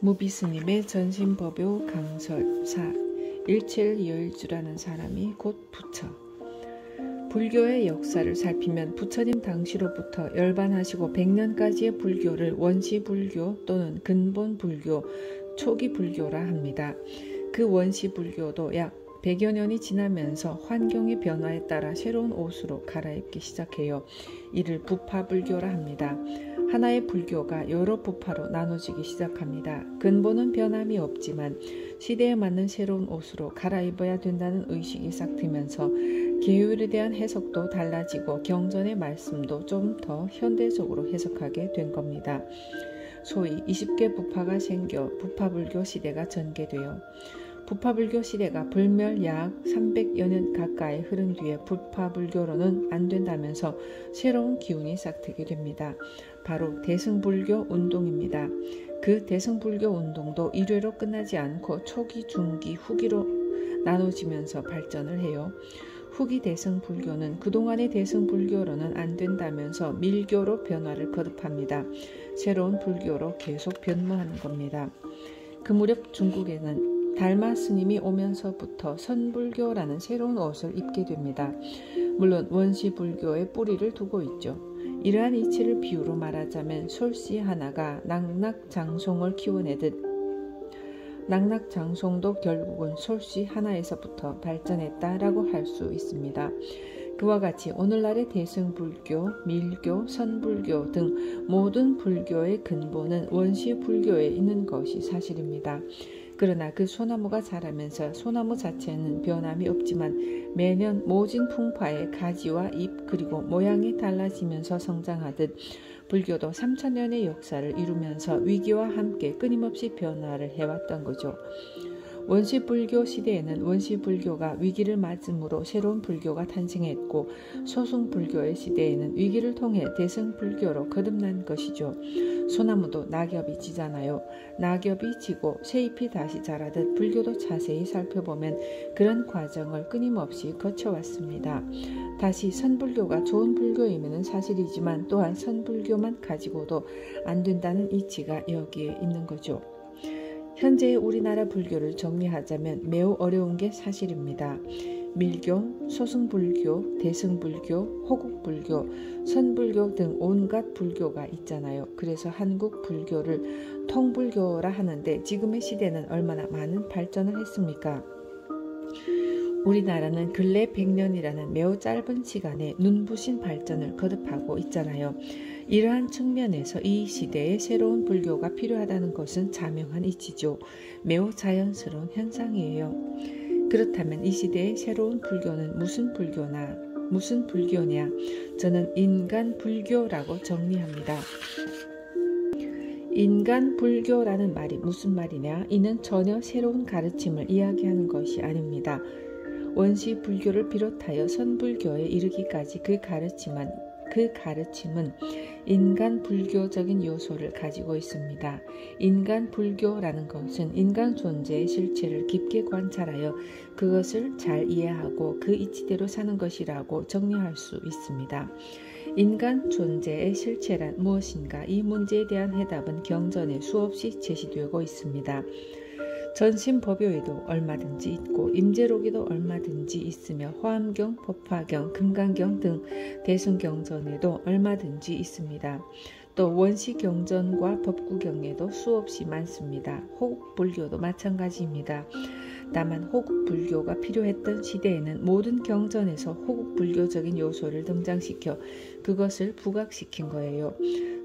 무비스님의 전신법요 강설사 일체일여일주라는 사람이 곧 부처. 불교의 역사를 살피면 부처님 당시로부터 열반하시고 100년까지의 불교를 원시불교 또는 근본불교, 초기불교라 합니다. 그 원시불교도 약 100여 년이 지나면서 환경의 변화에 따라 새로운 옷으로 갈아입기 시작해요. 이를 부파불교라 합니다. 하나의 불교가 여러 부파로 나눠지기 시작합니다. 근본은 변함이 없지만 시대에 맞는 새로운 옷으로 갈아입어야 된다는 의식이 싹 트면서 계율에 대한 해석도 달라지고 경전의 말씀도 좀 더 현대적으로 해석하게 된 겁니다. 소위 20개 부파가 생겨 부파불교 시대가 전개되어 부파불교 시대가 불멸 약 300여 년 가까이 흐른 뒤에 부파불교로는 안 된다면서 새로운 기운이 싹트게 됩니다. 바로 대승불교 운동입니다. 그 대승불교 운동도 1회로 끝나지 않고 초기, 중기, 후기로 나눠지면서 발전을 해요. 후기 대승불교는 그동안의 대승불교로는 안 된다면서 밀교로 변화를 거듭합니다. 새로운 불교로 계속 변모하는 겁니다. 그 무렵 중국에는 달마 스님이 오면서부터 선불교라는 새로운 옷을 입게 됩니다. 물론 원시불교의 뿌리를 두고 있죠. 이러한 이치를 비유로 말하자면 솔씨 하나가 낙낙장송을 키워내듯 낙낙장송도 결국은 솔씨 하나에서부터 발전했다라고 할 수 있습니다. 그와 같이 오늘날의 대승불교, 밀교, 선불교 등 모든 불교의 근본은 원시불교에 있는 것이 사실입니다. 그러나 그 소나무가 자라면서 소나무 자체는 변함이 없지만 매년 모진 풍파의 가지와 잎 그리고 모양이 달라지면서 성장하듯 불교도 3000년의 역사를 이루면서 위기와 함께 끊임없이 변화를 해왔던 거죠. 원시불교 시대에는 원시불교가 위기를 맞음으로 새로운 불교가 탄생했고 소승불교의 시대에는 위기를 통해 대승불교로 거듭난 것이죠. 소나무도 낙엽이 지잖아요. 낙엽이 지고 새잎이 다시 자라듯 불교도 자세히 살펴보면 그런 과정을 끊임없이 거쳐왔습니다. 다시 선불교가 좋은 불교임은 사실이지만 또한 선불교만 가지고도 안 된다는 이치가 여기에 있는 거죠. 현재의 우리나라 불교를 정리하자면 매우 어려운 게 사실입니다. 밀교, 소승불교, 대승불교, 호국불교, 선불교 등 온갖 불교가 있잖아요. 그래서 한국 불교를 통불교라 하는데 지금의 시대는 얼마나 많은 발전을 했습니까? 우리나라는 근래 100년이라는 매우 짧은 시간에 눈부신 발전을 거듭하고 있잖아요. 이러한 측면에서 이 시대에 새로운 불교가 필요하다는 것은 자명한 이치죠. 매우 자연스러운 현상이에요. 그렇다면 이 시대의 새로운 불교는 무슨 불교냐? 저는 인간 불교라고 정리합니다. 인간 불교라는 말이 무슨 말이냐? 이는 전혀 새로운 가르침을 이야기하는 것이 아닙니다. 원시 불교를 비롯하여 선불교에 이르기까지 그 가르침은 인간 불교적인 요소를 가지고 있습니다. 인간 불교라는 것은 인간 존재의 실체를 깊게 관찰하여 그것을 잘 이해하고 그 이치대로 사는 것이라고 정리할 수 있습니다. 인간 존재의 실체란 무엇인가? 이 문제에 대한 해답은 경전에 수없이 제시되고 있습니다. 전신법요에도 얼마든지 있고 임재록에도 얼마든지 있으며 화엄경, 법화경, 금강경 등 대승경전에도 얼마든지 있습니다. 또 원시경전과 법구경에도 수없이 많습니다. 호국불교도 마찬가지입니다. 다만 호국불교가 필요했던 시대에는 모든 경전에서 호국불교적인 요소를 등장시켜 그것을 부각시킨 거예요.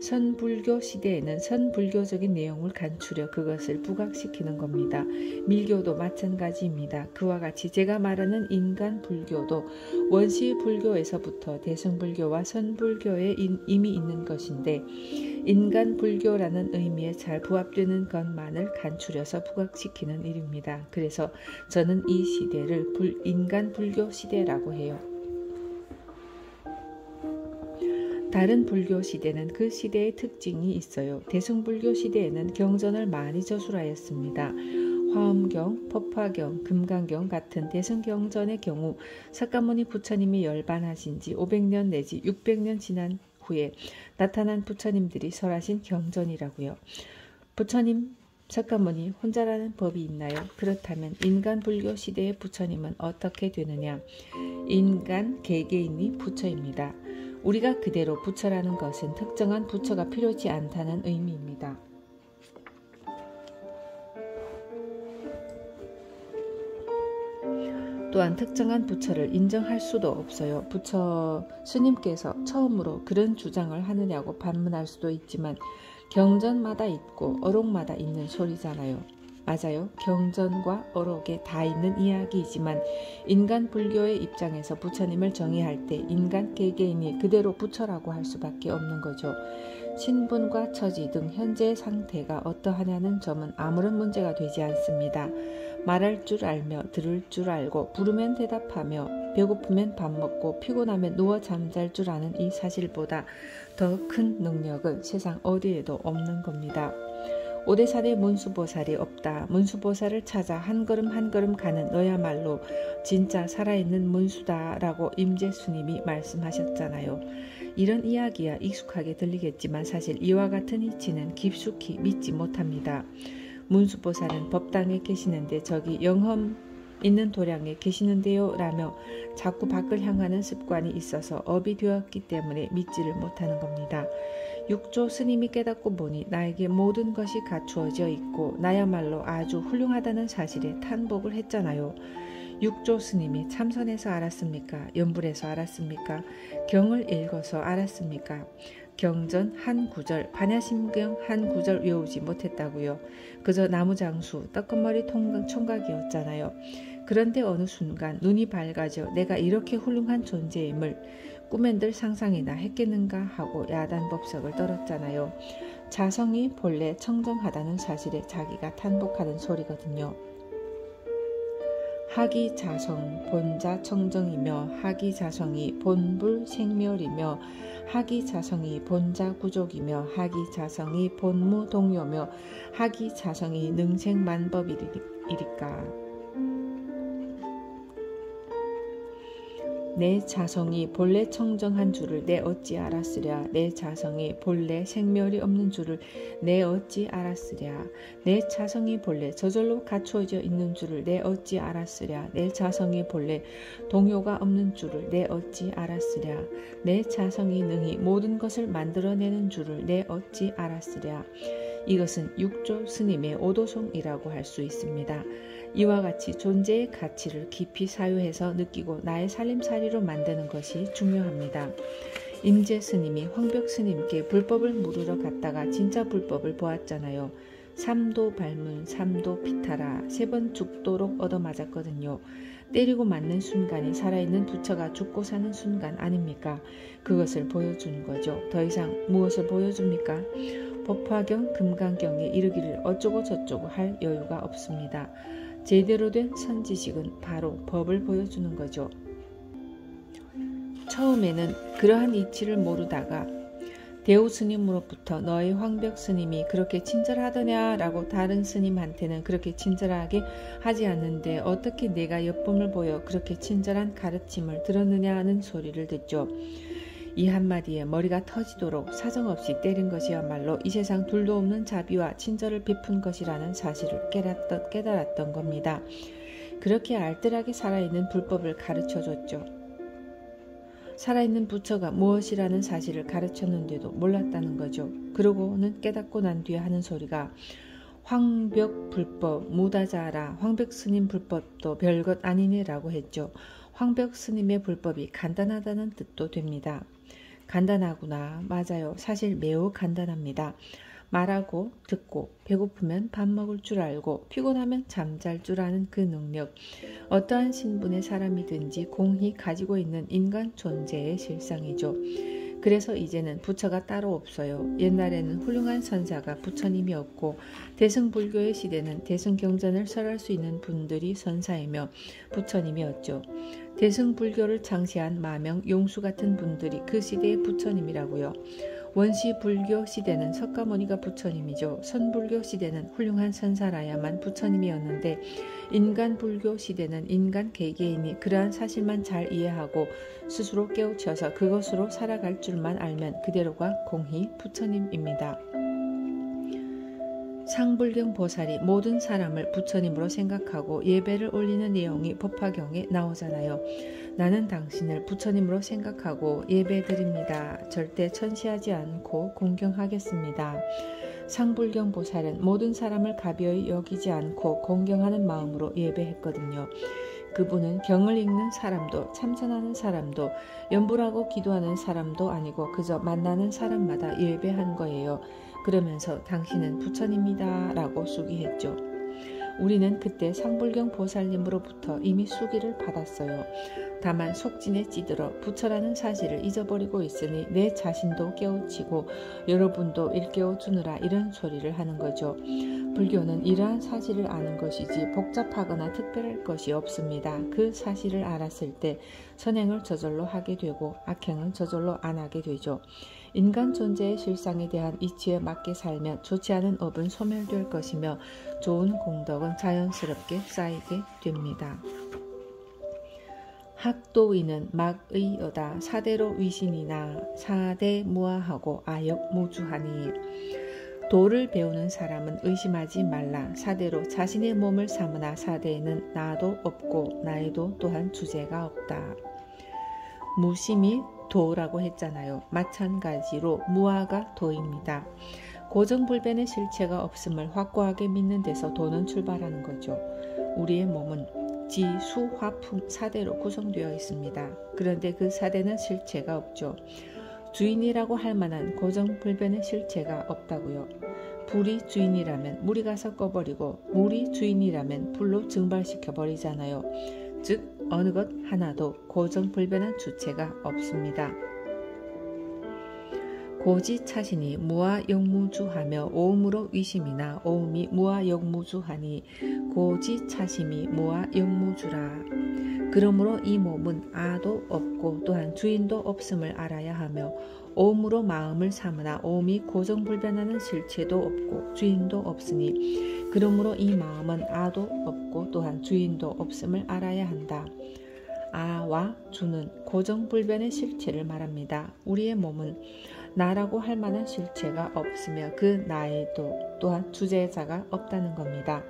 선불교 시대에는 선불교적인 내용을 간추려 그것을 부각시키는 겁니다. 밀교도 마찬가지입니다. 그와 같이 제가 말하는 인간 불교도 원시불교에서부터 대승불교와 선불교에 이미 있는 것인데 인간 불교라는 의미에 잘 부합되는 것만을 간추려서 부각시키는 일입니다. 그래서 저는 이 시대를 인간 불교 시대라고 해요. 다른 불교 시대는 그 시대의 특징이 있어요. 대승불교 시대에는 경전을 많이 저술하였습니다. 화엄경, 법화경, 금강경 같은 대승경전의 경우 석가모니 부처님이 열반하신 지 500년 내지 600년 지난 후에 나타난 부처님들이 설하신 경전이라고요. 부처님 석가모니 혼자라는 법이 있나요? 그렇다면 인간 불교 시대의 부처님은 어떻게 되느냐? 인간 개개인이 부처입니다. 우리가 그대로 부처라는 것은 특정한 부처가 필요치 않다는 의미입니다. 또한 특정한 부처를 인정할 수도 없어요. 부처 스님께서 처음으로 그런 주장을 하느냐고 반문할 수도 있지만 경전마다 있고 어록마다 있는 소리잖아요. 맞아요. 경전과 어록에 다 있는 이야기이지만 인간 불교의 입장에서 부처님을 정의할 때 인간 개개인이 그대로 부처라고 할 수밖에 없는 거죠. 신분과 처지 등 현재의 상태가 어떠하냐는 점은 아무런 문제가 되지 않습니다. 말할 줄 알며 들을 줄 알고 부르면 대답하며 배고프면 밥 먹고 피곤하면 누워 잠잘 줄 아는 이 사실보다 더 큰 능력은 세상 어디에도 없는 겁니다. 오대산에 문수보살이 없다. 문수보살을 찾아 한 걸음 한 걸음 가는 너야말로 진짜 살아있는 문수다라고 임재스님이 말씀하셨잖아요. 이런 이야기야 익숙하게 들리겠지만 사실 이와 같은 이치는 깊숙이 믿지 못합니다. 문수보살은 법당에 계시는데 저기 영험 있는 도량에 계시는데요 라며 자꾸 밖을 향하는 습관이 있어서 업이 되었기 때문에 믿지를 못하는 겁니다. 육조 스님이 깨닫고 보니 나에게 모든 것이 갖추어져 있고 나야말로 아주 훌륭하다는 사실에 탄복을 했잖아요. 육조 스님이 참선해서 알았습니까? 연불해서 알았습니까? 경을 읽어서 알았습니까? 경전 한 구절, 반야심경 한 구절 외우지 못했다고요. 그저 나무장수, 떡건머리 총각이었잖아요. 그런데 어느 순간 눈이 밝아져 내가 이렇게 훌륭한 존재임을 꿈엔들 상상이나 했겠는가 하고 야단법석을 떨었잖아요. 자성이 본래 청정하다는 사실에 자기가 탄복하는 소리거든요. 하기자성 본자 청정이며 하기자성이 본불 생멸이며 하기자성이 본자 구족이며 하기자성이 본무 동요며 하기자성이 능생만법이리까. 내 자성이 본래 청정한 줄을 내 어찌 알았으랴. 내 자성이 본래 생멸이 없는 줄을 내 어찌 알았으랴. 내 자성이 본래 저절로 갖추어져 있는 줄을 내 어찌 알았으랴. 내 자성이 본래 동요가 없는 줄을 내 어찌 알았으랴. 내 자성이 능히 모든 것을 만들어내는 줄을 내 어찌 알았으랴. 이것은 육조 스님의 오도송이라고 할 수 있습니다. 이와 같이 존재의 가치를 깊이 사유해서 느끼고 나의 살림살이로 만드는 것이 중요합니다. 임재 스님이 황벽 스님께 불법을 물으러 갔다가 진짜 불법을 보았잖아요. 3도 발문 3도 피타라 3번 죽도록 얻어맞았거든요. 때리고 맞는 순간이 살아있는 부처가 죽고 사는 순간 아닙니까? 그것을 보여주는 거죠. 더 이상 무엇을 보여줍니까? 법화경 금강경에 이르기를 어쩌고 저쩌고 할 여유가 없습니다. 제대로 된 선지식은 바로 법을 보여주는 거죠. 처음에는 그러한 이치를 모르다가 대우 스님으로부터 너희 황벽 스님이 그렇게 친절하더냐 라고 다른 스님한테는 그렇게 친절하게 하지 않는데 어떻게 내가 엿봄을 보여 그렇게 친절한 가르침을 들었느냐 하는 소리를 듣죠. 이 한마디에 머리가 터지도록 사정없이 때린 것이야말로 이 세상 둘도 없는 자비와 친절을 베푼 것이라는 사실을 깨달았던 겁니다. 그렇게 알뜰하게 살아있는 불법을 가르쳐줬죠. 살아있는 부처가 무엇이라는 사실을 가르쳤는데도 몰랐다는 거죠. 그러고는 깨닫고 난 뒤에 하는 소리가 황벽 불법 무다자라 황벽 스님 불법도 별것 아니네라고 했죠. 황벽 스님의 불법이 간단하다는 뜻도 됩니다. 간단하구나. 맞아요. 사실 매우 간단합니다. 말하고 듣고 배고프면 밥 먹을 줄 알고 피곤하면 잠잘 줄 아는 그 능력. 어떠한 신분의 사람이든지 공히 가지고 있는 인간 존재의 실상이죠. 그래서 이제는 부처가 따로 없어요. 옛날에는 훌륭한 선사가 부처님이었고 대승불교의 시대는 대승경전을 설할 수 있는 분들이 선사이며 부처님이었죠. 대승불교를 창시한 마명 용수 같은 분들이 그 시대의 부처님이라고요. 원시불교 시대는 석가모니가 부처님이죠. 선불교 시대는 훌륭한 선사라야만 부처님이었는데 인간불교 시대는 인간 개개인이 그러한 사실만 잘 이해하고 스스로 깨우쳐서 그것으로 살아갈 줄만 알면 그대로가 공히 부처님입니다. 상불경 보살이 모든 사람을 부처님으로 생각하고 예배를 올리는 내용이 법화경에 나오잖아요. 나는 당신을 부처님으로 생각하고 예배드립니다. 절대 천시하지 않고 공경하겠습니다. 상불경 보살은 모든 사람을 가벼이 여기지 않고 공경하는 마음으로 예배했거든요. 그분은 경을 읽는 사람도 참선하는 사람도 염불하고 기도하는 사람도 아니고 그저 만나는 사람마다 예배한 거예요. 그러면서 당신은 부처님이다 라고 수기했죠. 우리는 그때 상불경 보살님으로부터 이미 수기를 받았어요. 다만 속진에 찌들어 부처라는 사실을 잊어버리고 있으니 내 자신도 깨우치고 여러분도 일깨워주느라 이런 소리를 하는 거죠. 불교는 이러한 사실을 아는 것이지 복잡하거나 특별할 것이 없습니다. 그 사실을 알았을 때 선행을 저절로 하게 되고 악행은 저절로 안 하게 되죠. 인간 존재의 실상에 대한 이치에 맞게 살면 좋지 않은 업은 소멸될 것이며 좋은 공덕은 자연스럽게 쌓이게 됩니다. 학도이는 막의어다 사대로 위신이나 사대 무아하고 아역 무주하니 도를 배우는 사람은 의심하지 말라. 사대로 자신의 몸을 삼으나 사대에는 나도 없고 나에도 또한 주제가 없다. 무심이 도라고 했잖아요. 마찬가지로 무아가 도입니다. 고정불변의 실체가 없음을 확고하게 믿는 데서 도는 출발하는 거죠. 우리의 몸은 지, 수, 화, 풍 4대로 구성되어 있습니다. 그런데 그 4대는 실체가 없죠. 주인이라고 할 만한 고정불변의 실체가 없다고요. 불이 주인이라면 물이 가서 꺼버리고 물이 주인이라면 불로 증발시켜버리잖아요. 즉 어느 것 하나도 고정불변한 주체가 없습니다. 고지차신이 무아역무주하며 오음으로 위심이나 오음이 무아역무주하니 고지차심이 무아역무주라. 그러므로 이 몸은 아도 없고 또한 주인도 없음을 알아야 하며 오음으로 마음을 삼으나 오음이 고정불변하는 실체도 없고 주인도 없으니 그러므로 이 마음은 아도 없고 또한 주인도 없음을 알아야 한다. 아와 주는 고정불변의 실체를 말합니다. 우리의 몸은 나라고 할 만한 실체가 없으며 그 나에도 또한 주제자가 없다는 겁니다.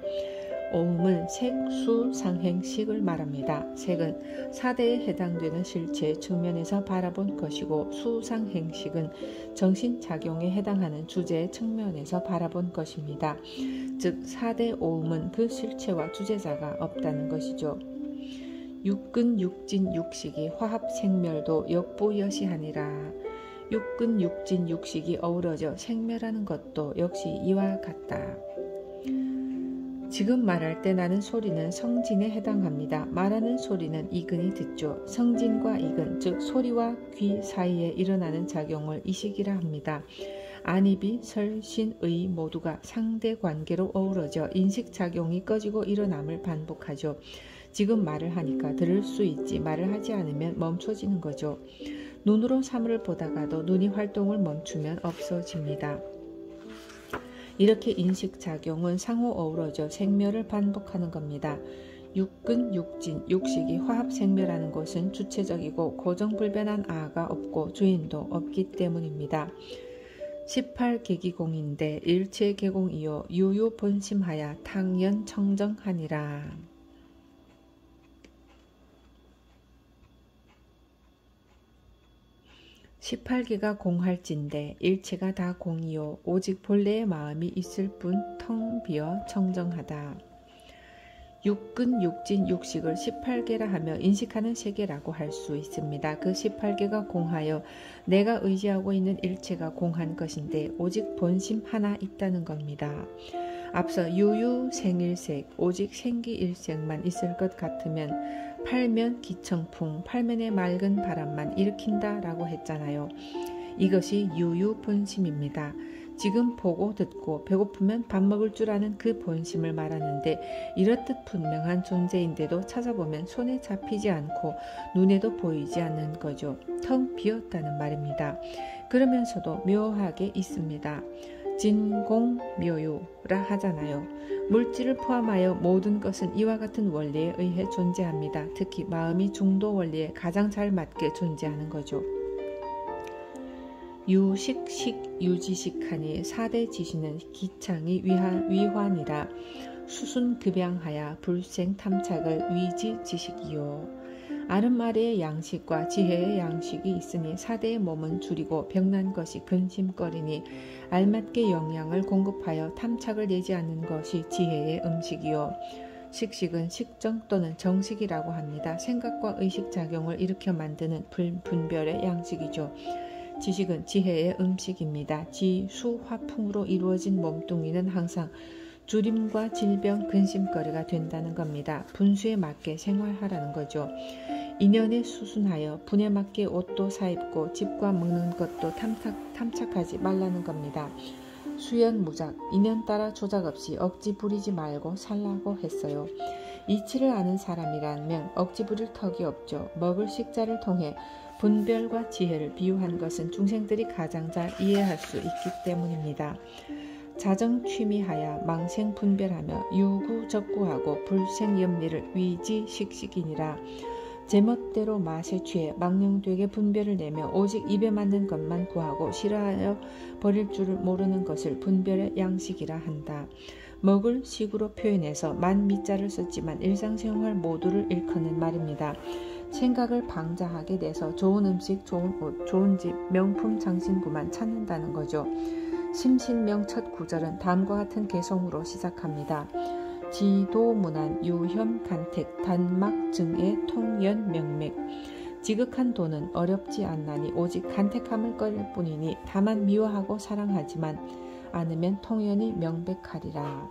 오음은 색, 수, 상행, 식을 말합니다. 색은 4대에 해당되는 실체의 측면에서 바라본 것이고 수, 상, 행, 식은 정신작용에 해당하는 주제의 측면에서 바라본 것입니다. 즉 4대 오음은 그 실체와 주제자가 없다는 것이죠. 육근, 육진, 육식이 화합, 생멸도 역부여시하니라. 육근, 육진, 육식이 어우러져 생멸하는 것도 역시 이와 같다. 지금 말할 때 나는 소리는 성진에 해당합니다. 말하는 소리는 이근이 듣죠. 성진과 이근, 즉 소리와 귀 사이에 일어나는 작용을 이식이라 합니다. 안입이 설, 신, 의 모두가 상대관계로 어우러져 인식작용이 꺼지고 일어남을 반복하죠. 지금 말을 하니까 들을 수 있지 말을 하지 않으면 멈춰지는 거죠. 눈으로 사물을 보다가도 눈이 활동을 멈추면 없어집니다. 이렇게 인식작용은 상호 어우러져 생멸을 반복하는 겁니다. 육근, 육진, 육식이 화합생멸하는 것은 주체적이고 고정불변한 아가 없고 주인도 없기 때문입니다. 18계기공인데 일체계공이요 유유본심하야 탕연청정하니라. 18개가 공할진데 일체가 다 공이요 오직 본래의 마음이 있을 뿐 텅 비어 청정하다. 육근, 육진, 육식을 18개라 하며 인식하는 세계라고 할 수 있습니다. 그 18개가 공하여 내가 의지하고 있는 일체가 공한 것인데 오직 본심 하나 있다는 겁니다. 앞서 유유생일색 오직 생기일색만 있을 것 같으면 팔면 기청풍 팔면의 맑은 바람만 일으킨다 라고 했잖아요. 이것이 유유본심입니다. 지금 보고 듣고 배고프면 밥 먹을 줄 아는 그 본심을 말하는데 이렇듯 분명한 존재인데도 찾아보면 손에 잡히지 않고 눈에도 보이지 않는 거죠. 텅 비었다는 말입니다. 그러면서도 묘하게 있습니다. 진공묘유라 하잖아요. 물질을 포함하여 모든 것은 이와 같은 원리에 의해 존재합니다. 특히 마음이 중도 원리에 가장 잘 맞게 존재하는 거죠. 유식식 유지식하니 4대 지시는 기창이 위환이라 수순급양하야 불생 탐착을 위지지식이요. 아름아래의 양식과 지혜의 양식이 있으니 4대의 몸은 줄이고 병난 것이 근심거리니 알맞게 영양을 공급하여 탐착을 내지 않는 것이 지혜의 음식이요. 식식은 식정 또는 정식이라고 합니다. 생각과 의식작용을 일으켜 만드는 분별의 양식이죠. 지식은 지혜의 음식입니다. 지, 수, 화풍으로 이루어진 몸뚱이는 항상 주림과 질병, 근심거리가 된다는 겁니다. 분수에 맞게 생활하라는 거죠. 인연에 수순하여 분에 맞게 옷도 사입고 집과 먹는 것도 탐착하지 말라는 겁니다. 수연무작, 인연 따라 조작 없이 억지 부리지 말고 살라고 했어요. 이치를 아는 사람이라면 억지 부릴 턱이 없죠. 먹을 식자를 통해 분별과 지혜를 비유한 것은 중생들이 가장 잘 이해할 수 있기 때문입니다. 자정취미하야 망생 분별하며 유구적구하고 불생염리를 위지식식이니라. 제멋대로 맛에 취해 망령되게 분별을 내며 오직 입에 맞는 것만 구하고 싫어하여 버릴 줄을 모르는 것을 분별의 양식이라 한다. 먹을 식으로 표현해서 만미자를 썼지만 일상생활 모두를 일컫는 말입니다. 생각을 방자하게 돼서 좋은 음식, 좋은 옷, 좋은 집, 명품 장신구만 찾는다는 거죠. 심신명 첫 구절은 다음과 같은 개성으로 시작합니다. 지도문안 유현 간택 단막 증의 통연 명맥. 지극한 도는 어렵지 않나니 오직 간택함을 꺼릴 뿐이니 다만 미워하고 사랑하지만 않으면 통연이 명백하리라.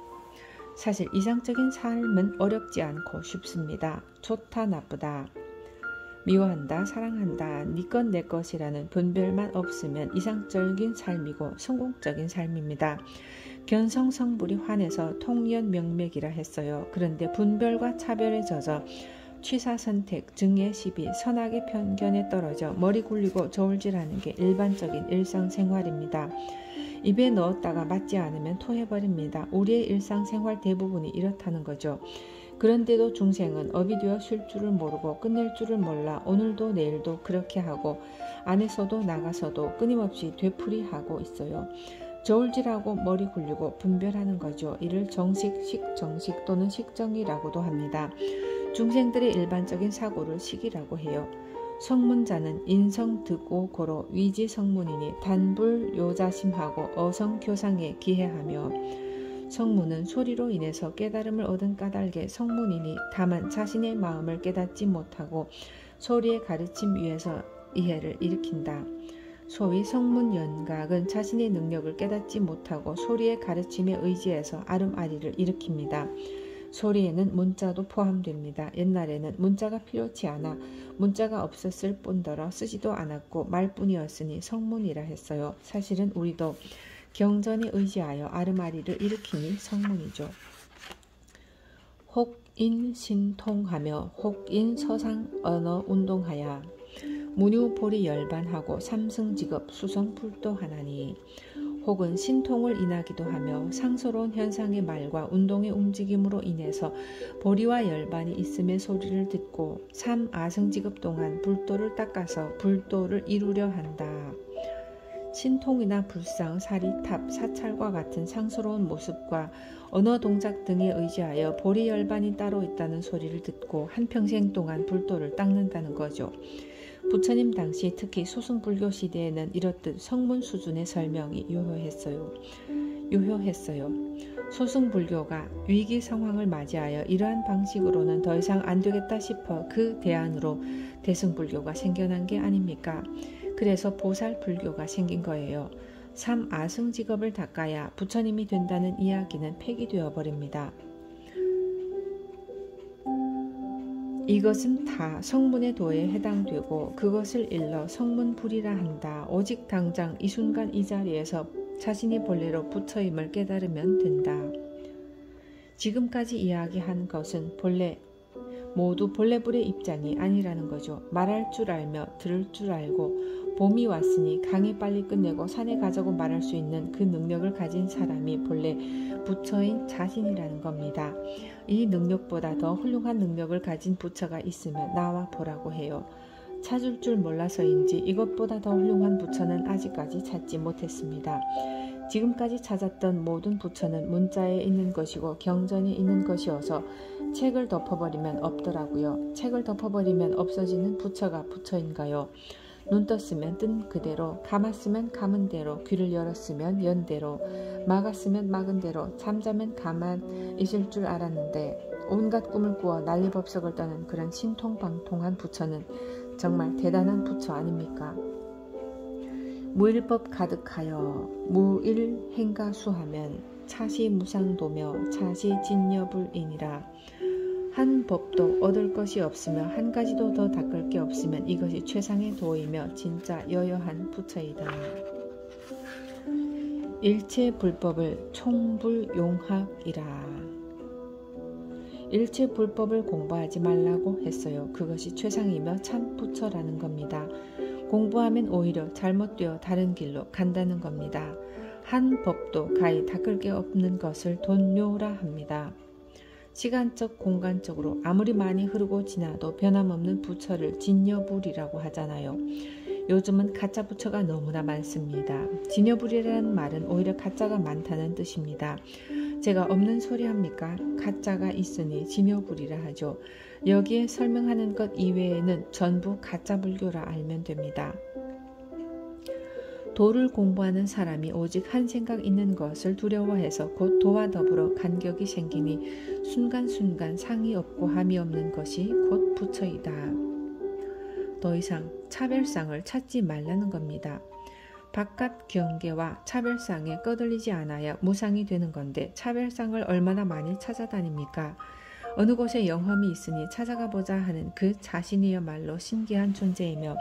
사실 이상적인 삶은 어렵지 않고 쉽습니다. 좋다 나쁘다, 미워한다 사랑한다, 네 것 내 것이라는 분별만 없으면 이상적인 삶이고 성공적인 삶입니다. 견성성불이 환해서 통연명맥이라 했어요. 그런데 분별과 차별에 젖어 취사선택, 증의 시비, 선악의 편견에 떨어져 머리 굴리고 저울질하는 게 일반적인 일상생활입니다. 입에 넣었다가 맞지 않으면 토해버립니다. 우리의 일상생활 대부분이 이렇다는 거죠. 그런데도 중생은 업이 되어 쉴 줄을 모르고 끝낼 줄을 몰라 오늘도 내일도 그렇게 하고 안에서도 나가서도 끊임없이 되풀이하고 있어요. 저울질하고 머리 굴리고 분별하는 거죠. 이를 정식, 식정식 또는 식정이라고도 합니다. 중생들의 일반적인 사고를 식이라고 해요. 성문자는 인성 득오 고로 위지성문이니 단불요자심하고 어성교상에 기해하며, 성문은 소리로 인해서 깨달음을 얻은 까닭의 성문이니 다만 자신의 마음을 깨닫지 못하고 소리의 가르침 위에서 이해를 일으킨다. 소위 성문연각은 자신의 능력을 깨닫지 못하고 소리의 가르침에 의지해서 아름아리를 일으킵니다. 소리에는 문자도 포함됩니다. 옛날에는 문자가 필요치 않아 문자가 없었을 뿐더러 쓰지도 않았고 말뿐이었으니 성문이라 했어요. 사실은 우리도 경전에 의지하여 아름아리를 일으키니 성문이죠. 혹인신통하며 혹인서상 언어 운동하야 문유보리 열반하고 삼승직업 수성불도하나니. 혹은 신통을 인하기도 하며 상서로운 현상의 말과 운동의 움직임으로 인해서 보리와 열반이 있음의 소리를 듣고 삼아승직업 동안 불도를 닦아서 불도를 이루려 한다. 신통이나 불상, 사리, 탑, 사찰과 같은 상스러운 모습과 언어 동작 등에 의지하여 보리 열반이 따로 있다는 소리를 듣고 한평생 동안 불도를 닦는다는 거죠. 부처님 당시 특히 소승불교 시대에는 이렇듯 성문 수준의 설명이 유효했어요. 소승불교가 위기 상황을 맞이하여 이러한 방식으로는 더 이상 안 되겠다 싶어 그 대안으로 대승불교가 생겨난 게 아닙니까? 그래서 보살불교가 생긴 거예요. 삼아승직업을 닦아야 부처님이 된다는 이야기는 폐기되어 버립니다. 이것은 다 성문의 도에 해당되고 그것을 일러 성문불이라 한다. 오직 당장 이 순간 이 자리에서 자신이 본래로 부처임을 깨달으면 된다. 지금까지 이야기한 것은 모두 본래불의 입장이 아니라는 거죠. 말할 줄 알며 들을 줄 알고 봄이 왔으니 강의 빨리 끝내고 산에 가자고 말할 수 있는 그 능력을 가진 사람이 본래 부처인 자신이라는 겁니다. 이 능력보다 더 훌륭한 능력을 가진 부처가 있으면 나와 보라고 해요. 찾을 줄 몰라서인지 이것보다 더 훌륭한 부처는 아직까지 찾지 못했습니다. 지금까지 찾았던 모든 부처는 문자에 있는 것이고 경전에 있는 것이어서 책을 덮어버리면 없더라고요. 책을 덮어버리면 없어지는 부처가 부처인가요? 눈 떴으면 뜬 그대로, 감았으면 감은 대로, 귀를 열었으면 연 대로, 막았으면 막은 대로, 잠자면 가만 있을 줄 알았는데 온갖 꿈을 꾸어 난리법석을 떠는 그런 신통방통한 부처는 정말 대단한 부처 아닙니까? 무일법 가득하여 무일행가수하면 차시무상도며 차시진여불이니라. 한 법도 얻을 것이 없으며 한 가지도 더 닦을 게 없으면 이것이 최상의 도이며 진짜 여여한 부처이다. 일체 불법을 총불용학이라. 일체 불법을 공부하지 말라고 했어요. 그것이 최상이며 참 부처라는 겁니다. 공부하면 오히려 잘못되어 다른 길로 간다는 겁니다. 한 법도 가히 닦을 게 없는 것을 돈묘라 합니다. 시간적 공간적으로 아무리 많이 흐르고 지나도 변함없는 부처를 진여불이라고 하잖아요. 요즘은 가짜 부처가 너무나 많습니다. 진여불이라는 말은 오히려 가짜가 많다는 뜻입니다. 제가 없는 소리 합니까? 가짜가 있으니 진여불이라 하죠. 여기에 설명하는 것 이외에는 전부 가짜 불교라 알면 됩니다. 도를 공부하는 사람이 오직 한 생각 있는 것을 두려워해서 곧 도와 더불어 간격이 생기니 순간순간 상이 없고 함이 없는 것이 곧 부처이다. 더 이상 차별상을 찾지 말라는 겁니다. 바깥 경계와 차별상에 꺼들리지 않아야 무상이 되는 건데 차별상을 얼마나 많이 찾아다닙니까? 어느 곳에 영험이 있으니 찾아가 보자 하는 그 자신이야말로 신기한 존재이며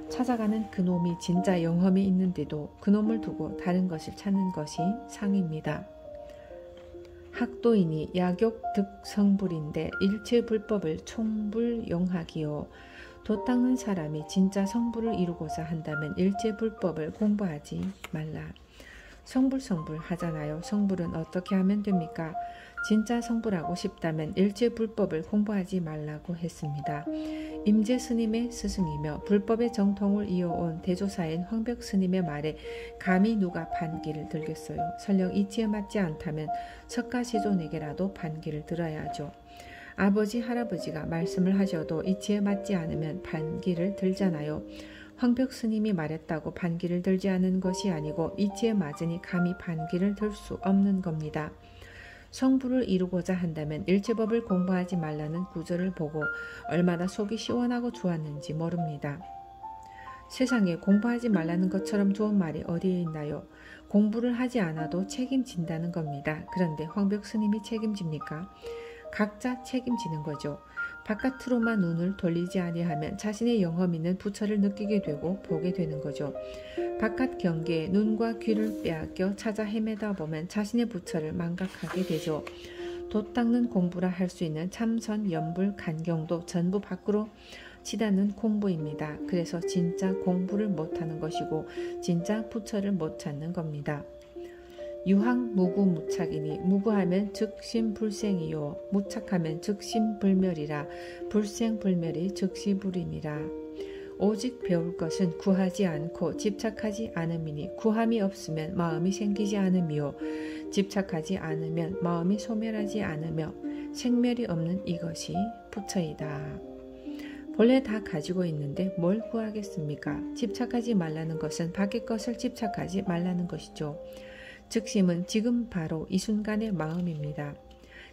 찾아가는 그놈이 진짜 영험이 있는데도 그놈을 두고 다른 것을 찾는 것이 상입니다. 학도이니 야욕득성불인데 일체 불법을 총불용학이요. 도 닦는 사람이 진짜 성불을 이루고자 한다면 일체 불법을 공부하지 말라. 성불 하잖아요. 성불은 어떻게 하면 됩니까? 진짜 성불하고 싶다면 일체 불법을 공부하지 말라고 했습니다. 임재 스님의 스승이며 불법의 정통을 이어온 대조사인 황벽 스님의 말에 감히 누가 반기를 들겠어요. 설령 이치에 맞지 않다면 석가시존에게라도 반기를 들어야죠. 아버지 할아버지가 말씀을 하셔도 이치에 맞지 않으면 반기를 들잖아요. 황벽 스님이 말했다고 반기를 들지 않은 것이 아니고 이치에 맞으니 감히 반기를 들 수 없는 겁니다. 성불을 이루고자 한다면 일체법을 공부하지 말라는 구절을 보고 얼마나 속이 시원하고 좋았는지 모릅니다. 세상에 공부하지 말라는 것처럼 좋은 말이 어디에 있나요? 공부를 하지 않아도 책임진다는 겁니다. 그런데 황벽 스님이 책임집니까? 각자 책임지는 거죠. 바깥으로만 눈을 돌리지 아니하면 자신의 영험 있는 부처를 느끼게 되고 보게 되는 거죠. 바깥 경계에 눈과 귀를 빼앗겨 찾아 헤매다 보면 자신의 부처를 망각하게 되죠. 도 닦는 공부라 할 수 있는 참선, 연불, 간경도 전부 밖으로 치닫는 공부입니다. 그래서 진짜 공부를 못하는 것이고 진짜 부처를 못 찾는 겁니다. 유학 무구무착이니 무구하면 즉심불생이요 무착하면 즉심불멸이라 불생불멸이 즉시불이니라. 오직 배울 것은 구하지 않고 집착하지 않음이니 구함이 없으면 마음이 생기지 않으며 집착하지 않으면 마음이 소멸하지 않으며 생멸이 없는 이것이 부처이다. 본래 다 가지고 있는데 뭘 구하겠습니까? 집착하지 말라는 것은 밖의 것을 집착하지 말라는 것이죠. 즉심은 지금 바로 이 순간의 마음입니다.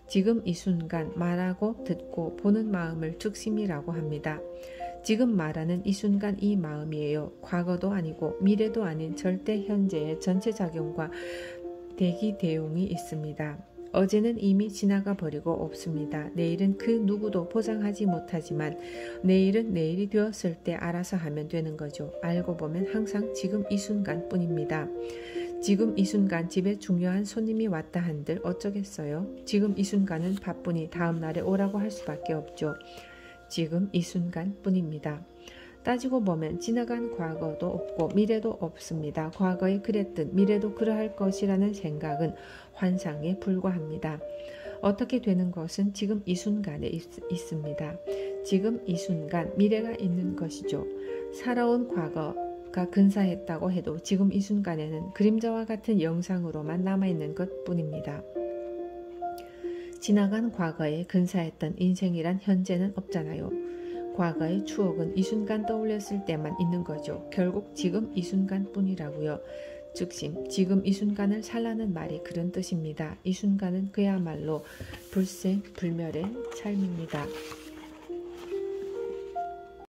지금 이 순간 말하고 듣고 보는 마음을 즉심이라고 합니다. 지금 말하는 이 순간 이 마음이에요. 과거도 아니고 미래도 아닌 절대 현재의 전체 작용과 대기 대용이 있습니다. 어제는 이미 지나가 버리고 없습니다. 내일은 그 누구도 보장하지 못하지만 내일은 내일이 되었을 때 알아서 하면 되는 거죠. 알고 보면 항상 지금 이 순간 뿐입니다. 지금 이 순간 집에 중요한 손님이 왔다 한들 어쩌겠어요? 지금 이 순간은 바쁘니 다음 날에 오라고 할 수밖에 없죠. 지금 이 순간 뿐입니다. 따지고 보면 지나간 과거도 없고 미래도 없습니다. 과거에 그랬듯 미래도 그러할 것이라는 생각은 환상에 불과합니다. 어떻게 되는 것은 지금 이 순간에 있습니다. 지금 이 순간 미래가 있는 것이죠. 살아온 과거가 근사했다고 해도 지금 이 순간에는 그림자와 같은 영상으로만 남아있는 것뿐입니다. 지나간 과거에 근사했던 인생이란 현재는 없잖아요. 과거의 추억은 이 순간 떠올렸을 때만 있는 거죠. 결국 지금 이 순간뿐이라고요. 즉심, 지금 이 순간을 살라는 말이 그런 뜻입니다. 이 순간은 그야말로 불생, 불멸의 삶입니다.